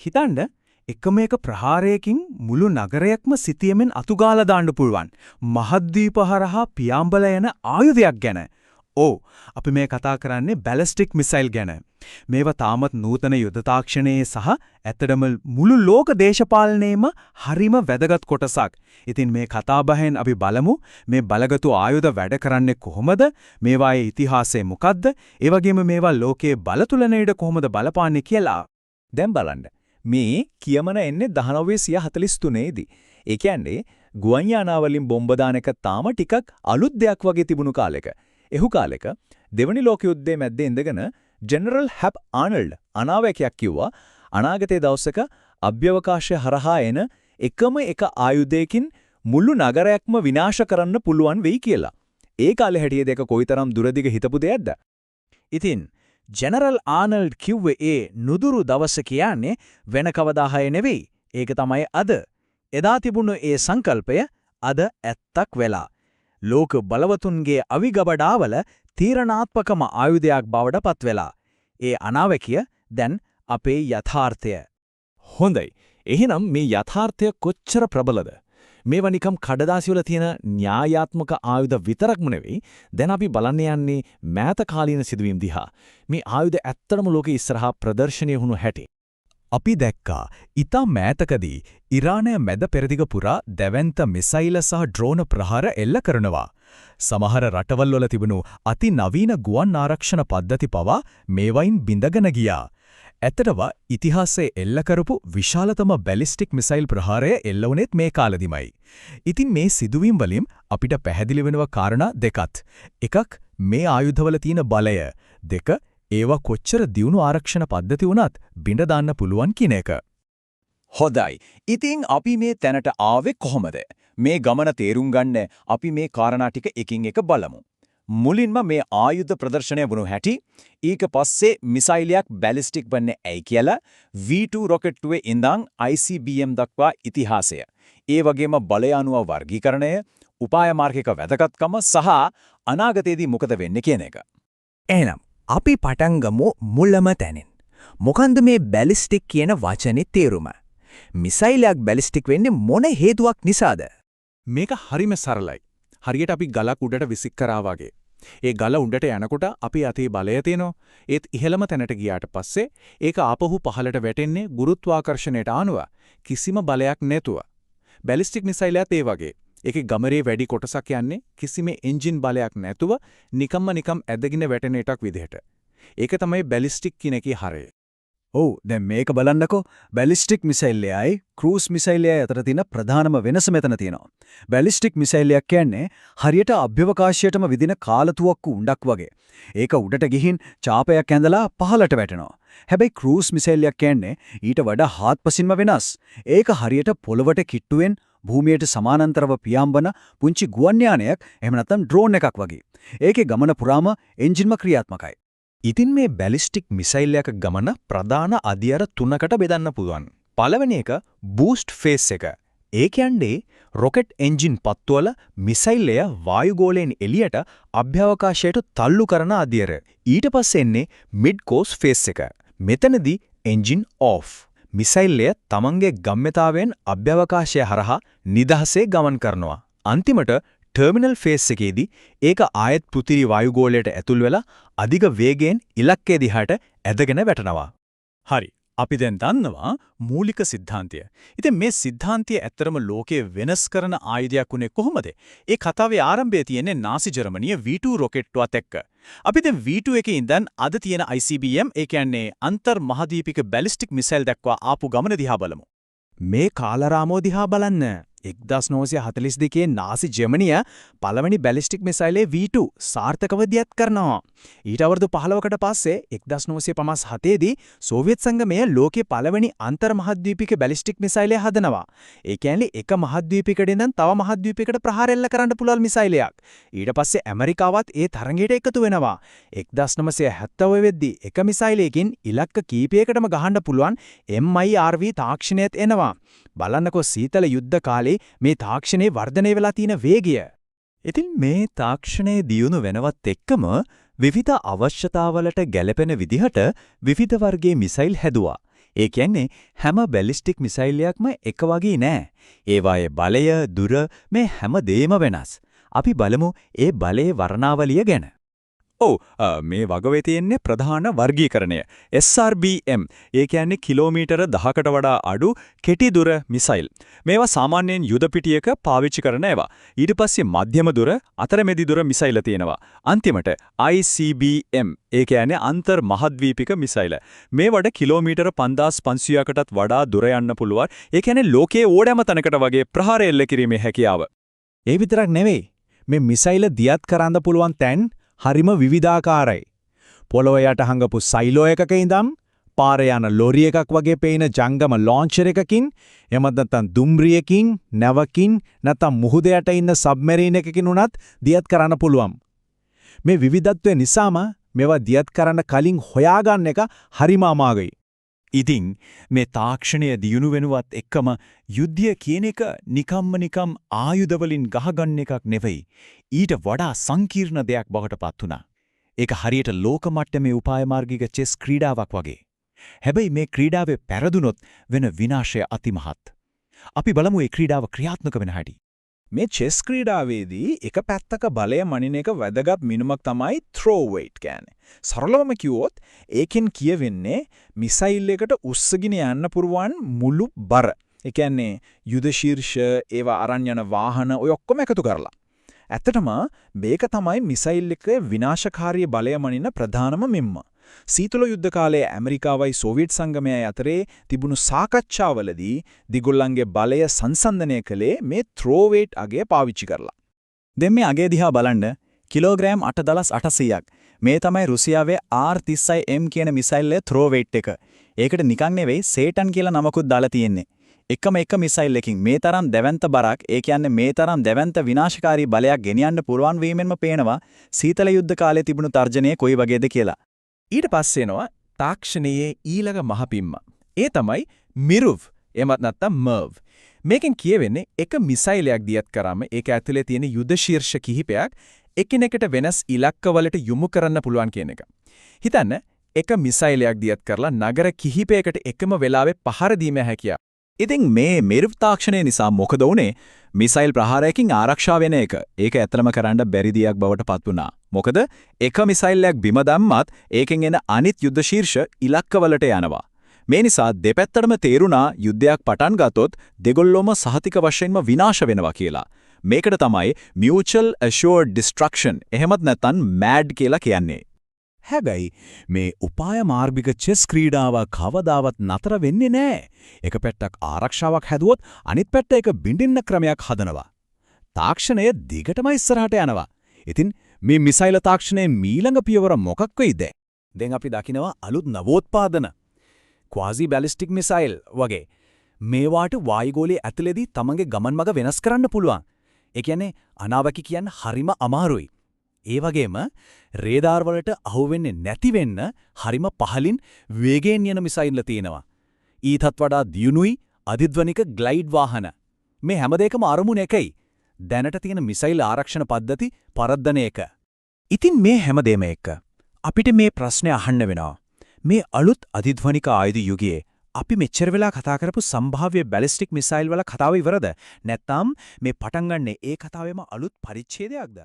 හිතන්න එකම එක ප්‍රහාරයකින් මුළු නගරයක්ම සිතියමෙන් අතුගාලා දාන්න පුළුවන් මහද්වීප හරහා පියාඹල යන ආයුධයක් ගැන. ඔව් අපි මේ කතා කරන්නේ බැලිස්ටික් මිසයිල් ගැන. මේවා තාමත් නූතන යුද තාක්ෂණයේ සහ ඇත්තටම මුළු ලෝක දේශපාලනයේම හරිම වැදගත් කොටසක්. ඉතින් මේ කතාබහෙන් අපි බලමු මේ බලගතු ආයුධ වැඩ කරන්නේ කොහොමද? මේවායේ ඉතිහාසය මොකද්ද? ඒ වගේම මේවා ලෝකයේ බලතුලනයට කොහොමද බලපාන්නේ කියලා. දැන් බලන්න. මේ කියමන එන්නේ 1943 දී. ඒ කියන්නේ ගුවන් යානාවලින් බෝම්බ දාන එක තාම ටිකක් අලුත් දෙයක් වගේ තිබුණු කාලෙක. එහු කාලෙක දෙවනි ලෝක යුද්ධයේ මැද්දේ ඉඳගෙන ජෙනරල් හැප් ආනල්ඩ් අනාවැකයක් කිව්වා අනාගතයේ දවසක අභ්‍යවකාශය හරහා එන එකම එක ආයුධයකින් මුළු නගරයක්ම විනාශ කරන්න පුළුවන් වෙයි කියලා. ඒ කාලේ හැටියේ දෙක කොයිතරම් දුරදිග හිතපු දෙයක්ද? ඉතින් ජෙනරල් ආනල්ඩ් කිව්වේ ඒ නුදුරු දවස කියන්නේ වෙන කවදාහය නෙවෙයි. ඒක තමයි අද. එදා තිබුණු ඒ සංකල්පය අද ඇත්තක් වෙලා. ලෝක බලවතුන්ගේ අවිගබඩාවල තීරණාත්මකම ආයුධයක් බවට පත් වෙලා. ඒ අනාවැකිය දැන් අපේ යථාර්ථය. හොඳයි. එහෙනම් මේ යථාර්ථය කොච්චර ප්‍රබලද? මේවා නිකම් කඩදාසිවල තියෙන න්‍යායාත්මක ආයුධ විතරක්ම නෙවෙයි. දැන් අපි බලන්න යන්නේ මෑත කාලීන සිදුවීම් දිහා. මේ ආයුධ ඇත්තටම ලෝකෙ ඉස්සරහා ප්‍රදර්ශනය වුණු හැටි. අපි දැක්කා ඊතා මෑතකදී ඉරානය මැද පෙරදිග පුරා දැවැන්ත මිසයිල සහ ඩ්‍රෝන ප්‍රහාර එල්ල කරනවා. සමහර රටවල් වල තිබුණු අති නවීන ගුවන් ආරක්ෂණ පද්ධති පවා මේවයින් බිඳගෙන ගියා. ඇත්තටම ඉතිහාසයේ එල්ල කරපු විශාලතම බැලිස්ටික් මිසයිල් ප්‍රහාරය එල්ල වුණෙත් මේ කාලෙදිමයි. ඉතින් මේ සිදුවීම් වලින් අපිට පැහැදිලි වෙනවා කාරණා දෙකක්. එකක් මේ ආයුධවල තියෙන බලය. දෙක ඒවා කොච්චර දියුණු ආරක්ෂණ පද්ධති වුණත් බිඳ දාන්න පුළුවන් කියන එක. හොඳයි. ඉතින් අපි මේ තැනට ආවේ කොහොමද? මේ ගමන තේරුම් ගන්න අපි මේ කාරණා ටික එකින් එක බලමු. මුලින්ම මේ ආයුධ ප්‍රදර්ශනය වුණු හැටි, ඊට පස්සේ මිසයිලයක් බැලිස්ටික් වෙන්නේ ඇයි කියලා, V2 රොකට්ටුවේ ඉඳන් ICBM දක්වා ඉතිහාසය. ඒ වගේම බලය අනුව වර්ගීකරණය, උපාය මාර්ගික වැදගත්කම සහ අනාගතයේදී මොකද වෙන්නේ කියන එක. එහෙනම් අපි පටන් ගමු මුලම තැනින්. මොකන්ද මේ බැලිස්ටික් කියන වචනේ තේරුම? මිසයිලයක් බැලිස්ටික් වෙන්නේ මොන හේතුවක් නිසාද? මේක හරිම සරලයි. හරියට අපි ගලක් උඩට විසික් කරා වගේ. ඒ ගල උඩට යනකොට අපි අතේ බලය තියෙනවා. ඒත් ඉහළම තැනට ගියාට පස්සේ ඒක ආපහු පහළට වැටෙන්නේ ගුරුත්වාකර්ෂණයට අනුව. කිසිම බලයක් නැතුව. බැලිස්ටික් මිසයිලයත් ඒ වගේ. ඒකේ ගමරේ වැඩි කොටසක් යන්නේ කිසිම එන්ජින් බලයක් නැතුව නිකම්ම ඇදගෙන වැටෙන එකක් විදිහට. ඒක තමයි බැලිස්ටික් කියන එකේ හරය. ඔව් දැන් මේක බලන්නකෝ බැලිස්ටික් මිසයිලයයි ක්‍රූස් මිසයිලයයි අතර තියෙන ප්‍රධානම වෙනස මෙතන තියෙනවා. බැලිස්ටික් මිසයිලයක් කියන්නේ හරියට අභ්‍යවකාශයටම විදින කාලතුවක්කු උණ්ඩක් වගේ. ඒක උඩට ගිහින් චාපයක් ඇඳලා පහළට වැටෙනවා. හැබැයි ක්‍රූස් මිසයිලයක් කියන්නේ ඊට වඩා හාත්පසින්ම වෙනස්. ඒක හරියට පොළවට කිට්ටුවෙන් භූමියට සමානතරව පියාඹන පුංචි ගුවන් යානයක් එහෙම නැත්නම් ඩ්‍රෝන් එකක් වගේ. ඒකේ ගමන පුරාම එන්ජින්ම ක්‍රියාත්මකයි. ඉතින් මේ බැලිස්ටික් මිසයිල් එකක ගමන ප්‍රධාන අදියර තුනකට බෙදන්න පුළුවන්. පළවෙනි එක බූස්ට් ෆේස් එක. ඒ කියන්නේ රොකට් එන්ජින් පත්වල මිසයිලය වායුගෝලයෙන් එළියට අභ්‍යවකාශයට තල්ලු කරන අදියර. ඊට පස්සේ එන්නේ මිඩ් කෝස් ෆේස් එක. මෙතනදී එන්ජින් ඔෆ්. මිසයිලය තමන්ගේ ගම්‍යතාවයෙන් අභ්‍යවකාශය හරහා නිදහසේ ගමන් කරනවා. අන්තිමට ටර්මිනල් ෆේස් එකේදී ඒක ආයත් පෘථිවි වායුගෝලයට ඇතුල් වෙලා අධික වේගයෙන් ඉලක්කය දිහාට ඇදගෙන වැටෙනවා. හරි. අපි දැන් දන්නවා මූලික સિદ્ધාන්තය. ඉතින් මේ સિદ્ધාන්තය ඇත්තරම ලෝකයේ වෙනස් කරන ආයුධයක් උනේ කොහොමද? ඒ කතාවේ ආරම්භය තියෙන්නේ නාසි ජර්මනිය V2 රොකට්ටුවත් එක්ක. අපි දැන් V2 එකේ ඉඳන් අද තියෙන ICBM ඒ කියන්නේ අන්තර් මහද්වීපික බැලිස්ටික් මිසයිල් දක්වා ආපු ගමන දිහා බලමු. මේ කාලරාමෝ දිහා බලන්න. 1942 නාසි ජර්මනිය පළවෙනි බැලිස්ටික් මිසයිලේ V2 සාර්ථකව දියත් කරනවා. ඊට අවුරුදු 15කට පස්සේ 1957 දී සෝවියට් සංගමය ලෝකයේ පළවෙනි අන්තර් මහද්වීපික බැලිස්ටික් මිසයිලය හදනවා. ඒ කියන්නේ එක මහද්වීපයකට ඉඳන් තව මහද්වීපයකට ප්‍රහාර එල්ල කරන්න පුළුවන් මිසයිලයක්. ඊට පස්සේ ඇමරිකාවත් ඒ තරඟයට එකතු වෙනවා. 1970 වෙද්දී එක මිසයිලයකින් ඉලක්ක කීපයකටම ගහන්න පුළුවන් MIRV තාක්ෂණයත් එනවා. බලන්නකෝ සීතල යුද්ධ කාලේ මේ තාක්ෂණයේ වර්ධනය වෙලා තියෙන වේගය. ඉතින් මේ තාක්ෂණයේ දියුණු වෙනවත් එක්කම විවිධ අවශ්‍යතාවලට ගැළපෙන විදිහට විවිධ වර්ගයේ මිසයිල් හැදුවා. ඒ කියන්නේ හැම බැලිස්ටික් මිසයිල් එකක්ම එක වගේ නෑ. ඒවායේ බලය, දුර මේ හැම දෙයක්ම වෙනස්. අපි බලමු ඒ බලයේ වර්ණාවලිය ගැන. මේ වගවේ තියෙන්නේ ප්‍රධාන වර්ගීකරණය SRBM. ඒ කියන්නේ කිලෝමීටර 10කට වඩා අඩු කෙටි දුර මිසයිල්. මේවා සාමාන්‍යයෙන් යුද පිටියක පාවිච්චි කරන ඒවා. ඊට පස්සේ මධ්‍යම දුර, අතරමැදි දුර මිසයිල් තියෙනවා. අන්තිමට ICBM. ඒ කියන්නේ අන්තර් මහද්වීපික මිසයිල්. මේවට කිලෝමීටර 5500කටත් වඩා දුර යන්න පුළුවන්. ඒ කියන්නේ ලෝකයේ ඕනෑම තැනකට වගේ ප්‍රහාර එල්ල කිරීමේ හැකියාව. ඒ විතරක් නෙවෙයි. මේ මිසයිල දියත් කරන්න පුළුවන් තැන් හරිම විවිධාකාරයි. පොළොව යට හංගපු සයිලෝ එකක ඉඳන් පාරේ යන ලොරි එකක් වගේ පේන ජංගම ලොන්චර් එකකින් එමත් නැත්නම් දුම්රියකින් නැවකින් නැත්නම් මුහුද යට ඉන්න සබ්මරීන් එකකින් උනත් දියත් කරන්න පුළුවන්. මේ විවිධත්වය නිසාම මේවා දියත් කරන්න කලින් හොයාගන්න එක හරිම අමාරුයි. ඉතින් මේ තාක්ෂණය දියුණු වෙනුවත් එක්කම යුද්ධය කියන එක නිකම් ආයුධ වලින් ගහගන්න එකක් නෙවෙයි. ඊට වඩා සංකීර්ණ දෙයක් බවට පත් වුණා. ඒක හරියට ලෝක මට්ටමේ උපාය මාර්ගික චෙස් ක්‍රීඩාවක් වගේ. හැබැයි මේ ක්‍රීඩාවේ පෙරදුනොත් වෙන විනාශය අතිමහත්. අපි බලමු මේ ක්‍රීඩාව ක්‍රියාත්මක වෙන හැටි. මේ චෙස් ක්‍රීඩාවේදී එක පැත්තක බලය මනින එක වැදගත් මිනුමක් තමයි throw weight කියන්නේ. සරලවම කිව්වොත් ඒකෙන් කියවෙන්නේ මිසයිල් එකට උස්සගෙන යන්න පුරුවන් මුළු බර. ඒ කියන්නේ යුද ශීර්ෂ ඒවා අරන් යන වාහන ඔය ඔක්කොම එකතු කරලා. ඇත්තටම මේක තමයි මිසයිල් එකේ විනාශකාරී බලය මනින ප්‍රධානම මෙම්ම. සීතල යුද්ධ කාලයේ ඇමරිකාවයි සෝවියට් සංගමයයි අතරේ තිබුණු සාකච්ඡාවලදී දිගොල්ලන්ගේ බලය සංසන්දනය කළේ මේ throw weight අගය පාවිච්චි කරලා. දැන් මේ අගය දිහා බලන්න කිලෝග්‍රෑම් 8,800ක්. මේ තමයි රුසියාවේ R-30M කියන මිසයිල්ලේ throw weight එක. ඒකට නිකන් නෙවෙයි සේටන් කියලා නමකුත් දාලා තියෙන්නේ. එකම එක මිසයිල් එකකින් මේ තරම් දැවැන්ත බරක්, ඒ කියන්නේ මේ තරම් දැවැන්ත විනාශකාරී බලයක් ගෙනියන්න පුරවන් වීමෙන්ම පේනවා සීතල යුද්ධ කාලේ තිබුණු තර්ජනය කොයි වගේද කියලා. ඊට පස්සේ එනවා තාක්ෂණයේ ඊළඟ මහපිම්ම. ඒ තමයි මිරුව්. එමත් නැත්නම් මර්ව්. මේකෙන් කියවෙන්නේ එක මිසයිලයක් දියත් කරාම ඒක ඇතුලේ තියෙන යුද ශීර්ෂ කිහිපයක් එකිනෙකට වෙනස් ඉලක්කවලට යොමු කරන්න පුළුවන් කියන එක. හිතන්න එක මිසයිලයක් දියත් කරලා නගර කිහිපයකට එකම වෙලාවෙ පහර දීමේ හැකියාව. ඉතින් මේ මිරුව් තාක්ෂණය නිසා මොකද වුනේ? මිසයිල් ප්‍රහාරයකින් ආරක්ෂා වෙන එක. ඒක ඇත්තම කරන්න බැරි දියක් බවට පත් වුණා. මොකද එක මිසයිලයක් බිම දැම්මත් ඒකෙන් එන අනිත් යුද්ධ ශීර්ෂ ඉලක්කවලට යනවා. මේ නිසා දෙපැත්තටම තේරුණා යුද්ධයක් පටන් ගත්තොත් දෙගොල්ලොම සහතික වශයෙන්ම විනාශ වෙනවා කියලා. මේකට තමයි mutual assured destruction එහෙමත් නැත්නම් MAD කියලා කියන්නේ. හැබැයි මේ උපාය මාර්ගික චෙස් ක්‍රීඩාව කවදාවත් නතර වෙන්නේ නැහැ. එක පැත්තක් ආරක්ෂාවක් හැදුවොත් අනිත් පැත්ත එක බින්දින්න ක්‍රමයක් හදනවා. තාක්ෂණය දිගටම ඉස්සරහට යනවා. ඉතින් මේ මිසයිල තාක්ෂණයේ මීළඟ පියවර මොකක් වෙයිද? දැන් අපි දකිනවා අලුත් නවෝත්පාදන. ක්වාසි බැලිස්ටික් මිසයිල් වගේ. මේවාට වායුගෝලයේ ඇතුළේදී තමන්ගේ ගමන් මඟ වෙනස් කරන්න පුළුවන්. ඒ කියන්නේ අනාවැකි කියන්න හරිම අමාරුයි. ඒ වගේම රේඩාර් වලට අහුවෙන්නේ නැති වෙන්න හරිම පහලින් වේගයෙන් යන මිසයිල්ල තියෙනවා. ඊටත් වඩා දියුණුයි අධිධ්වනික ග්ලයිඩ් වාහන. මේ හැම දෙයකම අරමුණ එකයි. දැනට තියෙන මිසයිල් ආරක්ෂණ පද්ධති පරද්දන එක. ඉතින් මේ හැම දෙයම එක්ක අපිට මේ ප්‍රශ්නේ අහන්න වෙනවා. මේ අලුත් අධිධ්වනික ආයුධ යුගයේ අපි මෙච්චර වෙලා කතා කරපු සම්භාව්‍ය බැලිස්ටික් මිසයිල් වල කතාව ඉවරද? නැත්නම් මේ පටන් ගන්නේ ඒ කතාවේම අලුත් පරිච්ඡේදයක්ද?